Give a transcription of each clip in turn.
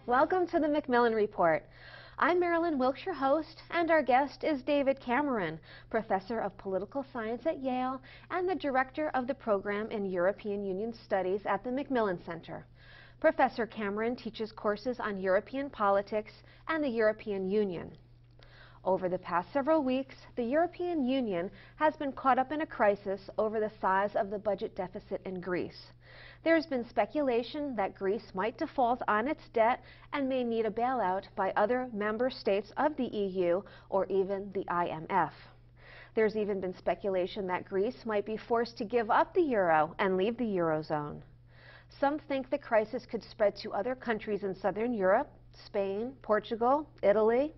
Welcome to the Macmillan Report. I'm Marilyn Wilkes, your host, and our guest is David Cameron, Professor of Political Science at Yale and the Director of the Program in European Union Studies at the Macmillan Center. Professor Cameron teaches courses on European politics and the European Union. Over the past several weeks, the European Union has been caught up in a crisis over the size of the budget deficit in Greece. There's been speculation that Greece might default on its debt and may need a bailout by other member states of the EU or even the IMF. There's even been speculation that Greece might be forced to give up the euro and leave the Eurozone. Some think the crisis could spread to other countries in southern Europe, Spain, Portugal, Italy,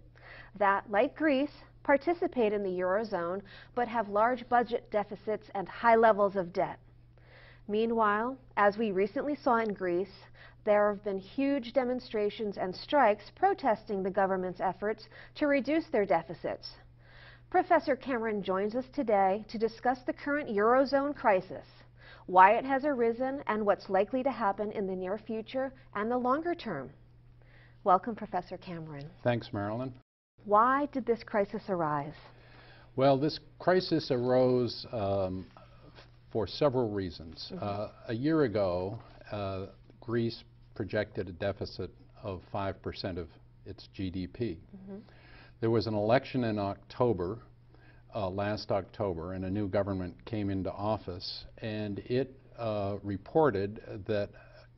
that, like Greece, participate in the Eurozone but have large budget deficits and high levels of debt. Meanwhile, as we recently saw in Greece, there have been huge demonstrations and strikes protesting the government's efforts to reduce their deficits. Professor Cameron joins us today to discuss the current Eurozone crisis, why it has arisen, and what's likely to happen in the near future and the longer term. Welcome, Professor Cameron. Thanks, Marilyn. Why did this crisis arise? Well, this crisis arose for several reasons. A year ago, Greece projected a deficit of 5% of its GDP. There was an election in October, last October, and a new government came into office, and it reported that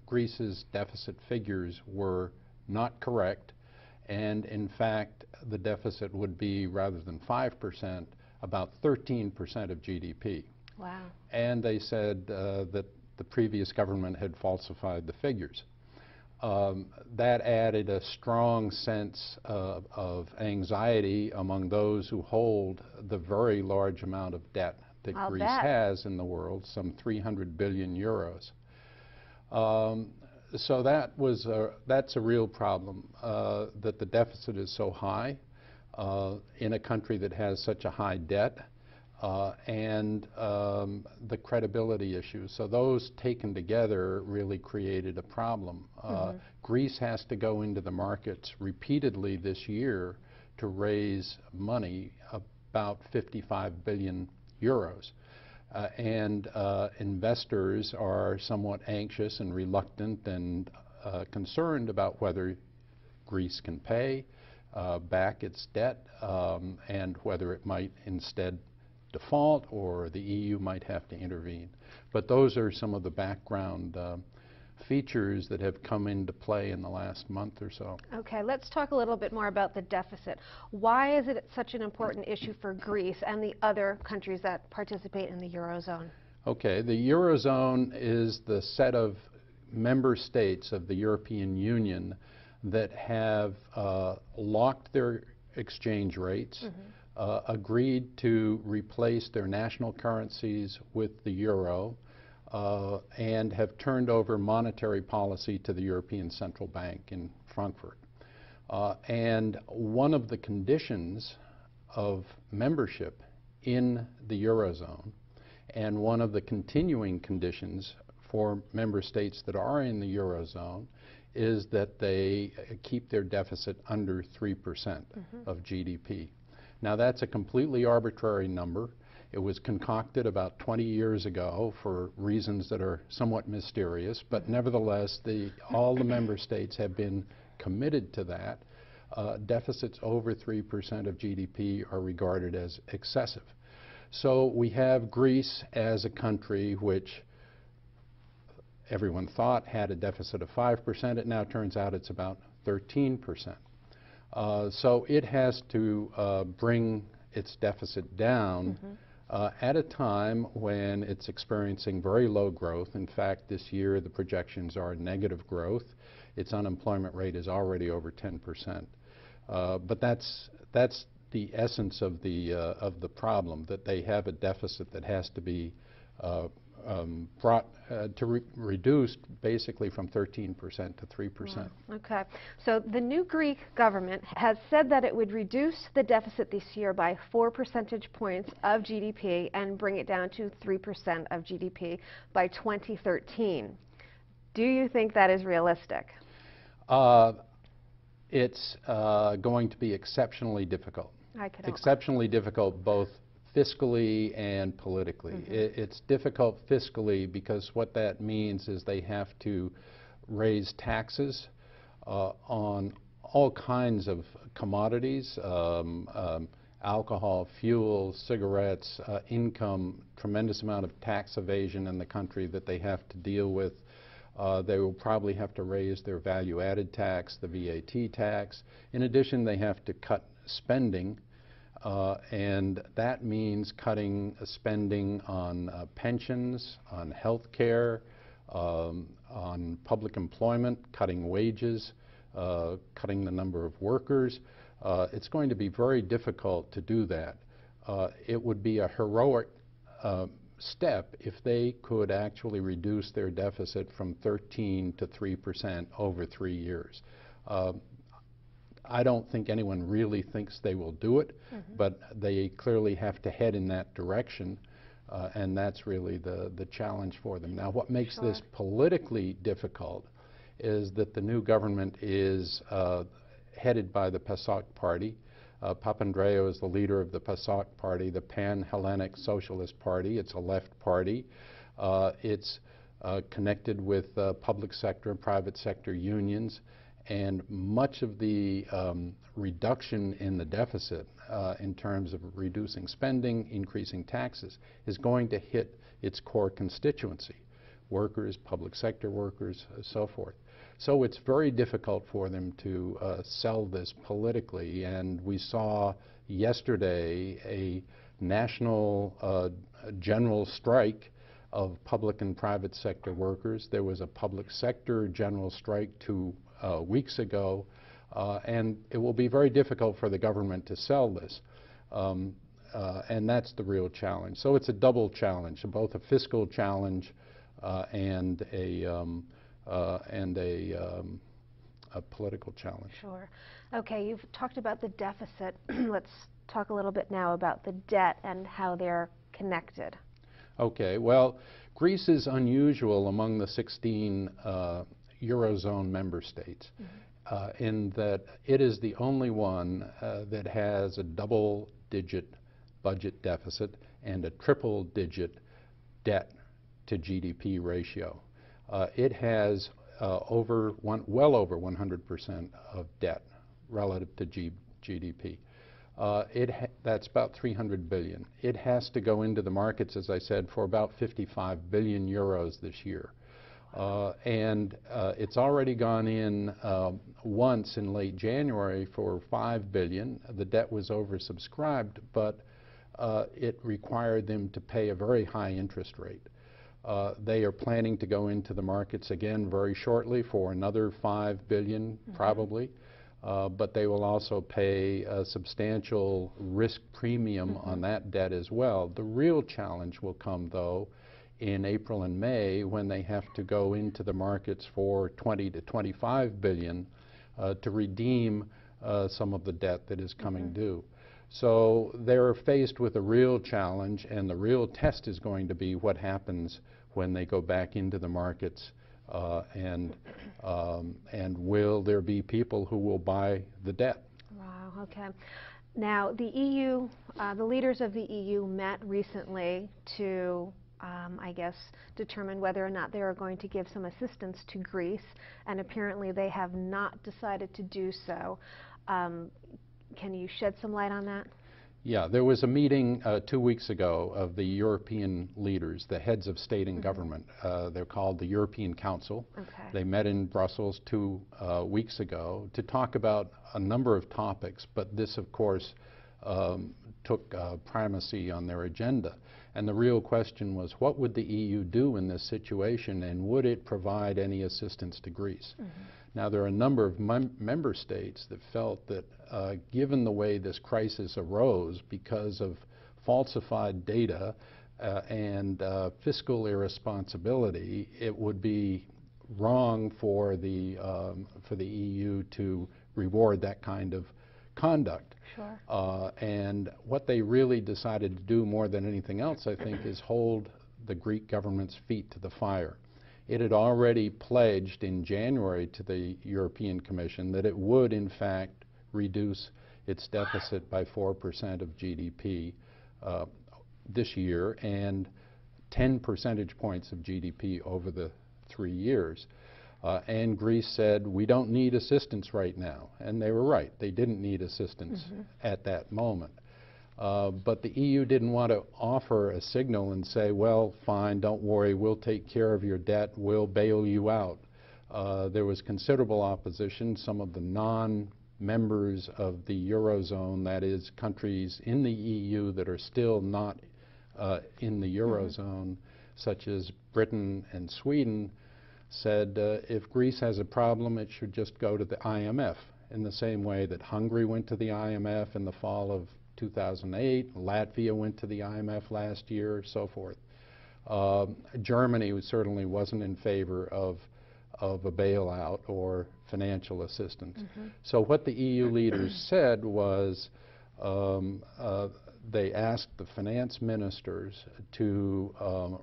Greece's deficit figures were not correct, and in fact, the deficit would be, rather than 5%, about 13% of GDP. Wow. And they said that the previous government had falsified the figures. That added a strong sense of anxiety among those who hold the very large amount of debt that Greece has in the world, some 300 billion euros. So that's a real problem, that the deficit is so high in a country that has such a high debt. And the credibility issues. So those taken together really created a problem. Greece has to go into the markets repeatedly this year to raise money, about 55 billion euros. And investors are somewhat anxious and reluctant and concerned about whether Greece can pay back its debt and whether it might instead default or the EU might have to intervene. But those are some of the background features that have come into play in the last month or so. Okay, let's talk a little bit more about the deficit. Why is it such an important issue for Greece and the other countries that participate in the Eurozone? Okay, the Eurozone is the set of member states of the European Union that have locked their exchange rates, agreed to replace their national currencies with the euro, and have turned over monetary policy to the European Central Bank in Frankfurt. And one of the conditions of membership in the Eurozone, and one of the continuing conditions for member states that are in the Eurozone, is that they keep their deficit under 3% of GDP. Now, that's a completely arbitrary number. It was concocted about 20 years ago for reasons that are somewhat mysterious, but nevertheless, all the member states have been committed to that. Deficits over 3% of GDP are regarded as excessive. So we have Greece as a country which everyone thought had a deficit of 5%. It now turns out it's about 13%. So it has to bring its deficit down at a time when it's experiencing very low growth. In fact, this year the projections are negative growth. Its unemployment rate is already over 10%. But that's the essence of the problem, that they have a deficit that has to be reduced basically from 13% to 3%. Wow. Okay. So the new Greek government has said that it would reduce the deficit this year by 4 percentage points of GDP and bring it down to 3% of GDP by 2013. Do you think that is realistic? It's going to be exceptionally difficult. I Exceptionally difficult both fiscally and politically. It's difficult fiscally because what that means is they have to raise taxes on all kinds of commodities, alcohol, fuel, cigarettes, income, tremendous amount of tax evasion in the country that they have to deal with. They will probably have to raise their value-added tax, the VAT tax. In addition, they have to cut spending, and that means cutting spending on pensions, on health care, on public employment, cutting wages, cutting the number of workers. It's going to be very difficult to do that. It would be a heroic step if they could actually reduce their deficit from 13 to 3% over 3 years. I don't think anyone really thinks they will do it, but they clearly have to head in that direction, and that's really the challenge for them. Now, what makes this politically difficult is that the new government is headed by the PASOK party. Papandreou is the leader of the PASOK party, the Pan-Hellenic Socialist Party. It's a left party. It's connected with public sector and private sector unions, and much of the reduction in the deficit in terms of reducing spending, increasing taxes, is going to hit its core constituency, workers, public sector workers, so forth. So it's very difficult for them to sell this politically, and we saw yesterday a national general strike of public and private sector workers. There was a public sector general strike 2 weeks ago, and it will be very difficult for the government to sell this. And that's the real challenge. So it's a double challenge, both a fiscal challenge and a political challenge. Sure. Okay, you've talked about the deficit. Let's talk a little bit now about the debt and how they're connected. Okay, well, Greece is unusual among the 16 Eurozone member states in that it is the only one that has a double-digit budget deficit and a triple-digit debt to GDP ratio. It has well over 100% of debt relative to GDP. That's about 300 billion. It has to go into the markets, as I said, for about 55 billion euros this year. And it's already gone in once in late January for 5 billion. The debt was oversubscribed, but it required them to pay a very high interest rate. They are planning to go into the markets again very shortly for another 5 billion, probably, but they will also pay a substantial risk premium on that debt as well. The real challenge will come, though, in April and May when they have to go into the markets for 20 to 25 billion to redeem some of the debt that is coming due. So they're faced with a real challenge, and the real test is going to be what happens when they go back into the markets, and will there be people who will buy the debt? Wow, okay. Now, the EU, the leaders of the EU met recently to, I guess, determine whether or not they are going to give some assistance to Greece, and apparently they have not decided to do so. Can you shed some light on that? Yeah, there was a meeting 2 weeks ago of the European leaders, the heads of state and government. They're called the European Council. Okay. They met in Brussels 2 weeks ago to talk about a number of topics, but this, of course, took primacy on their agenda. And the real question was, what would the EU do in this situation, and would it provide any assistance to Greece? Now, there are a number of member states that felt that given the way this crisis arose because of falsified data and fiscal irresponsibility, it would be wrong for the EU to reward that kind of conduct. Sure. And what they really decided to do more than anything else, I think, is hold the Greek government's feet to the fire. it had already pledged in January to the European Commission that it would, in fact, reduce its deficit by 4% of GDP this year and 10 percentage points of GDP over the 3 years. And Greece said, we don't need assistance right now. And they were right. They didn't need assistance at that moment. But the EU didn't want to offer a signal and say, well, fine, don't worry, we'll take care of your debt, we'll bail you out. There was considerable opposition. Some of the non-members of the Eurozone, that is, countries in the EU that are still not in the Eurozone, such as Britain and Sweden, said if Greece has a problem, it should just go to the IMF, in the same way that Hungary went to the IMF in the fall of 2008, Latvia went to the IMF last year, so forth. Germany certainly wasn't in favor of a bailout or financial assistance. So what the EU leaders said was they asked the finance ministers to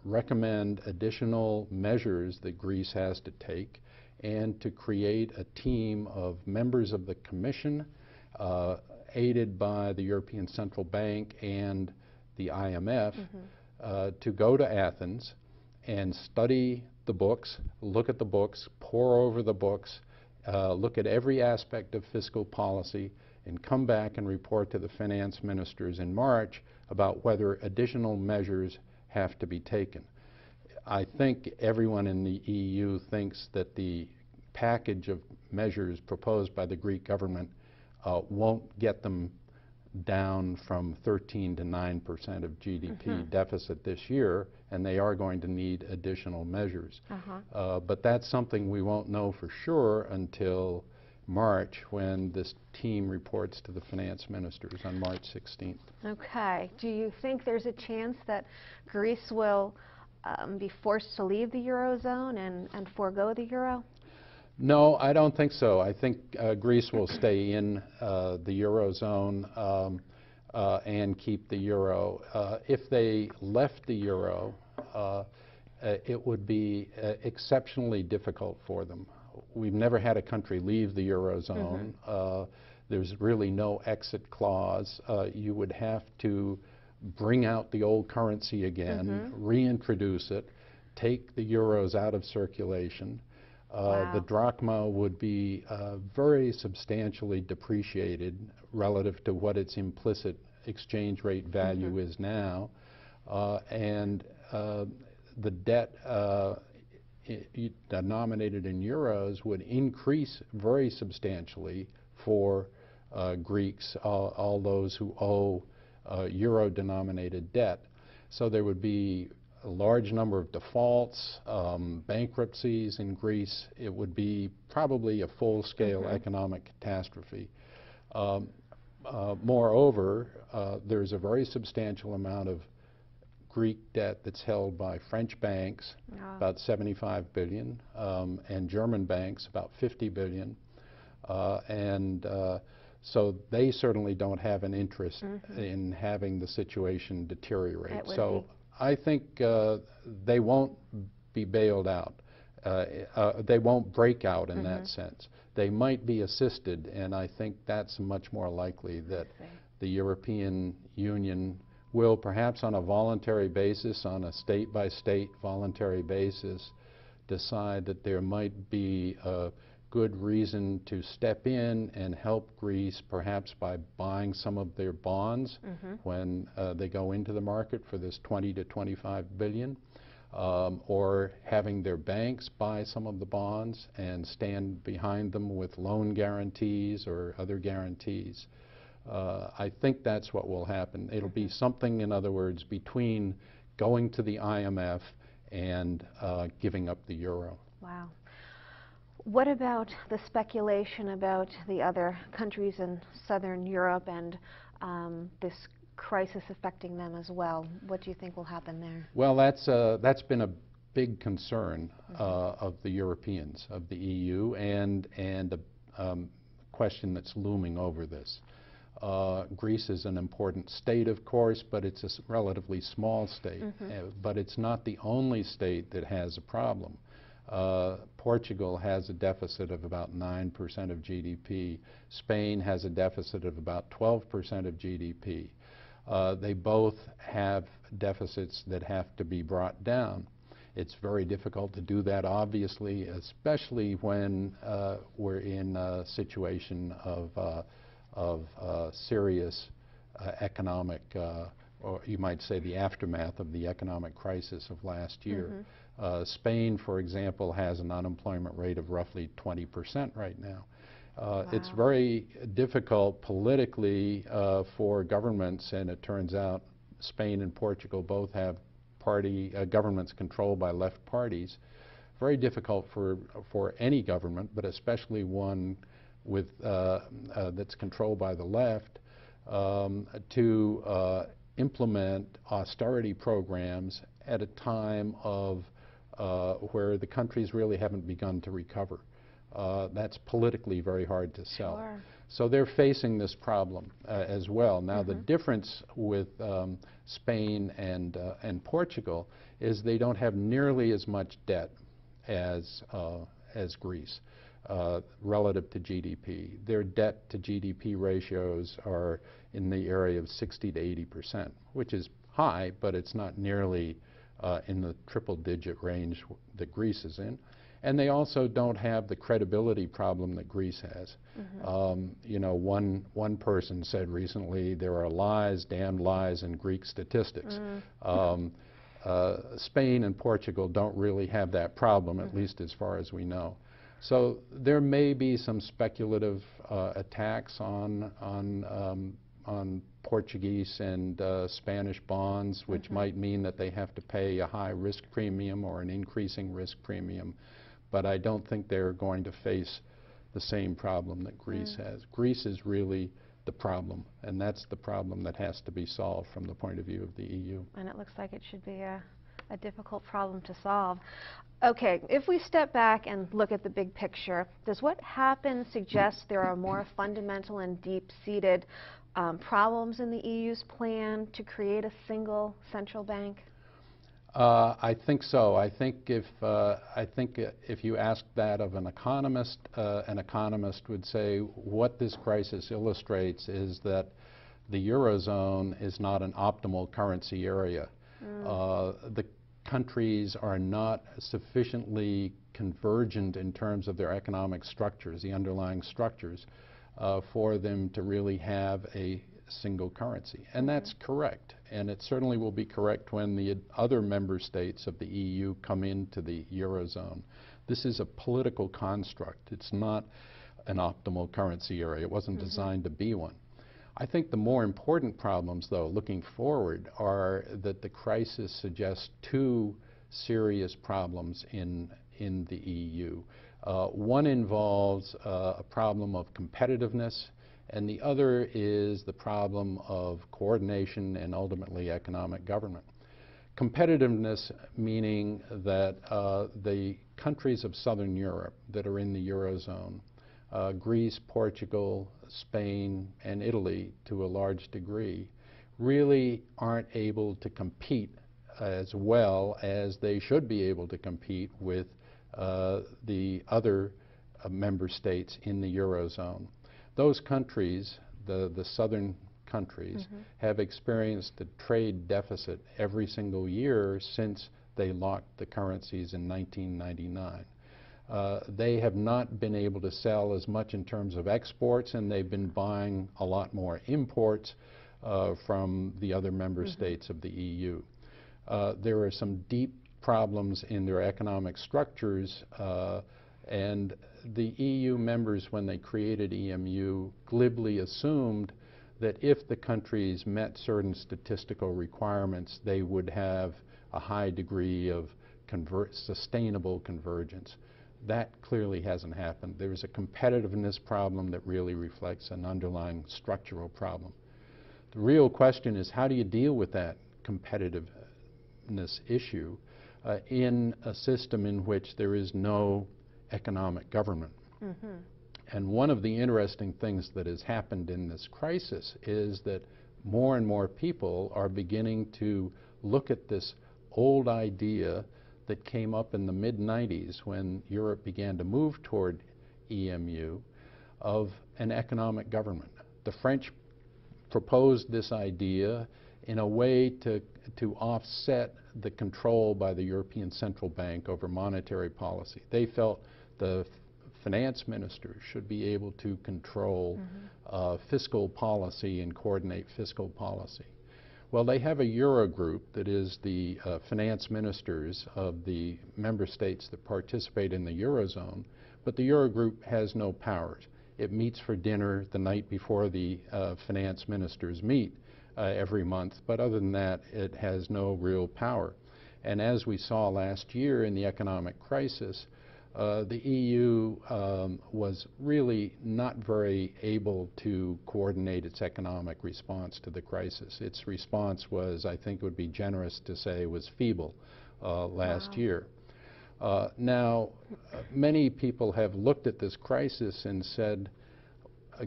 recommend additional measures that Greece has to take and to create a team of members of the Commission aided by the European Central Bank and the IMF to go to Athens and study the books, look at the books, pore over the books, look at every aspect of fiscal policy, and come back and report to the finance ministers in March about whether additional measures have to be taken. I think everyone in the EU thinks that the package of measures proposed by the Greek government won't get them down from 13 to 9% of GDP deficit this year, and they are going to need additional measures. But that's something we won't know for sure until March, when this team reports to the finance ministers on March 16th. Okay. Do you think there's a chance that Greece will be forced to leave the Eurozone and forego the euro? No, I don't think so. I think Greece will stay in the Eurozone and keep the euro. If they left the euro, it would be exceptionally difficult for them. We've never had a country leave the Eurozone. There's really no exit clause. You would have to bring out the old currency again, reintroduce it, take the euros out of circulation. The drachma would be very substantially depreciated relative to what its implicit exchange rate value is now. And the debt denominated in euros would increase very substantially for Greeks, all those who owe euro-denominated debt. So there would be a large number of defaults, bankruptcies in Greece. It would be probably a full-scale economic catastrophe. Moreover, there's a very substantial amount of Greek debt that's held by French banks, about 75 billion, and German banks, about 50 billion. So they certainly don't have an interest in having the situation deteriorate. So I think they won't be bailed out. They won't break out in that sense. They might be assisted, and I think that's much more likely that the European Union will, perhaps on a voluntary basis, on a state-by-state voluntary basis, decide that there might be a good reason to step in and help Greece, perhaps by buying some of their bonds when they go into the market for this 20 to 25 billion, or having their banks buy some of the bonds and stand behind them with loan guarantees or other guarantees. I think that's what will happen. It'll be something, in other words, between going to the IMF and giving up the euro. Wow. What about the speculation about the other countries in Southern Europe and this crisis affecting them as well? What do you think will happen there? Well, that's been a big concern of the Europeans, of the EU, and a question that's looming over this. Greece is an important state, of course, but it's a relatively small state. But it's not the only state that has a problem. Portugal has a deficit of about 9% of GDP. Spain has a deficit of about 12% of GDP. They both have deficits that have to be brought down. It's very difficult to do that, obviously, especially when we're in a situation of serious economic, or you might say the aftermath of the economic crisis of last year. Spain, for example, has an unemployment rate of roughly 20% right now. Wow. It's very difficult politically for governments, and it turns out Spain and Portugal both have governments controlled by left parties. Very difficult for any government, but especially one with that's controlled by the left, to implement austerity programs at a time of where the countries really haven't begun to recover. That's politically very hard to sell. Sure. So they're facing this problem as well. Now the difference with Spain and Portugal is they don't have nearly as much debt as Greece relative to GDP. Their debt to GDP ratios are in the area of 60 to 80%, which is high, but it's not nearly in the triple-digit range that Greece is in. And they also don't have the credibility problem that Greece has. You know, one person said recently, there are lies, damned lies in Greek statistics. Spain and Portugal don't really have that problem, at least as far as we know. So there may be some speculative attacks on Portuguese and Spanish bonds, which might mean that they have to pay a high risk premium or an increasing risk premium. But I don't think they're going to face the same problem that Greece has. Greece is really the problem, and that's the problem that has to be solved from the point of view of the EU. And it looks like it should be a difficult problem to solve. Okay, if we step back and look at the big picture, does what happened suggest there are more fundamental and deep-seated problems in the EU's plan to create a single central bank? I think so. I think if you ask that of an economist would say what this crisis illustrates is that the Eurozone is not an optimal currency area. The countries are not sufficiently convergent in terms of their economic structures, the underlying structures, for them to really have a single currency. And that's correct. And it certainly will be correct when the other member states of the EU come into the Eurozone. This is a political construct. It's not an optimal currency area. It wasn't designed to be one. I think the more important problems, though, looking forward, are that the crisis suggests two serious problems in the EU. One involves a problem of competitiveness, and the other is the problem of coordination and ultimately economic government. Competitiveness meaning that the countries of Southern Europe that are in the Eurozone, Greece, Portugal, Spain, and Italy to a large degree, really aren't able to compete as well as they should be able to compete with the other member states in the Eurozone. Those countries, the southern countries, have experienced a trade deficit every single year since they locked the currencies in 1999. They have not been able to sell as much in terms of exports, and they've been buying a lot more imports from the other member states of the EU. There are some deep problems in their economic structures, and the EU members, when they created EMU, glibly assumed that if the countries met certain statistical requirements, they would have a high degree of sustainable convergence. That clearly hasn't happened. There's a competitiveness problem that really reflects an underlying structural problem. The real question is, how do you deal with that competitiveness issue in a system in which there is no economic government? And one of the interesting things that has happened in this crisis is that more and more people are beginning to look at this old idea that came up in the mid-90s when Europe began to move toward EMU of an economic government. The French proposed this idea in a way to offset the control by the European Central Bank over monetary policy. They felt the finance ministers should be able to control fiscal policy and coordinate fiscal policy. Well, they have a Eurogroup that is the finance ministers of the member states that participate in the Eurozone, but the Eurogroup has no powers. It meets for dinner the night before the finance ministers meet every month, but other than that, it has no real power. And as we saw last year in the economic crisis, the EU was really not very able to coordinate its economic response to the crisis. Its response was, I think it would be generous to say, was feeble last year. Now, many people have looked at this crisis and said,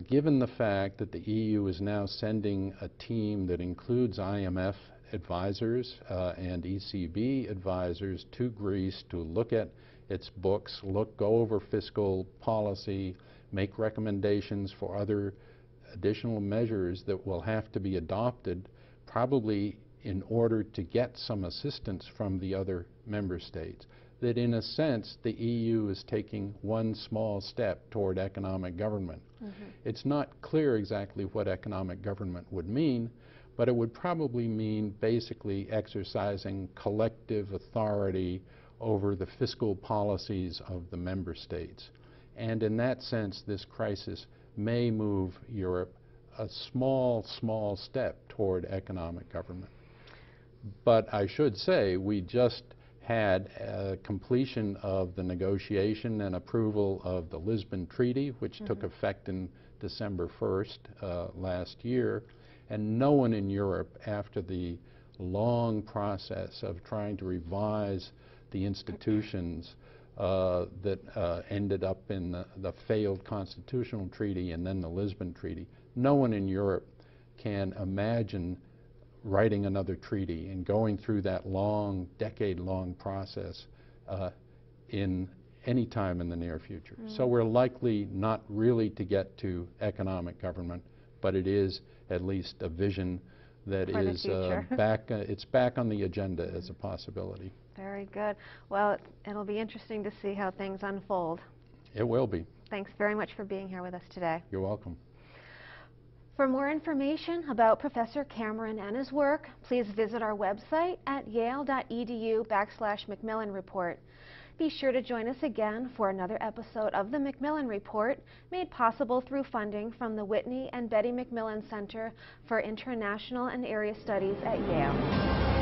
given the fact that the EU is now sending a team that includes IMF advisors and ECB advisors to Greece to look at its books, go over fiscal policy, make recommendations for other additional measures that will have to be adopted, probably in order to get some assistance from the other member states, that in a sense the EU is taking one small step toward economic government. It's not clear exactly what economic government would mean, but it would probably mean basically exercising collective authority over the fiscal policies of the member states. And in that sense, this crisis may move Europe a small step toward economic government. But I should say, we just had completion of the negotiation and approval of the Lisbon Treaty, which took effect in December 1st last year. And no one in Europe, after the long process of trying to revise the institutions that ended up in the failed constitutional treaty and then the Lisbon Treaty, no one in Europe can imagine writing another treaty and going through that long, decade-long process in any time in the near future. So we're likely not really to get to economic government, but it is at least a vision that is it's back on the agenda as a possibility. Very good. Well, it'll be interesting to see how things unfold. It will be. Thanks very much for being here with us today. You're welcome. For more information about Professor Cameron and his work, please visit our website at yale.edu/Macmillan Report. Be sure to join us again for another episode of the Macmillan Report, made possible through funding from the Whitney and Betty Macmillan Center for International and Area Studies at Yale.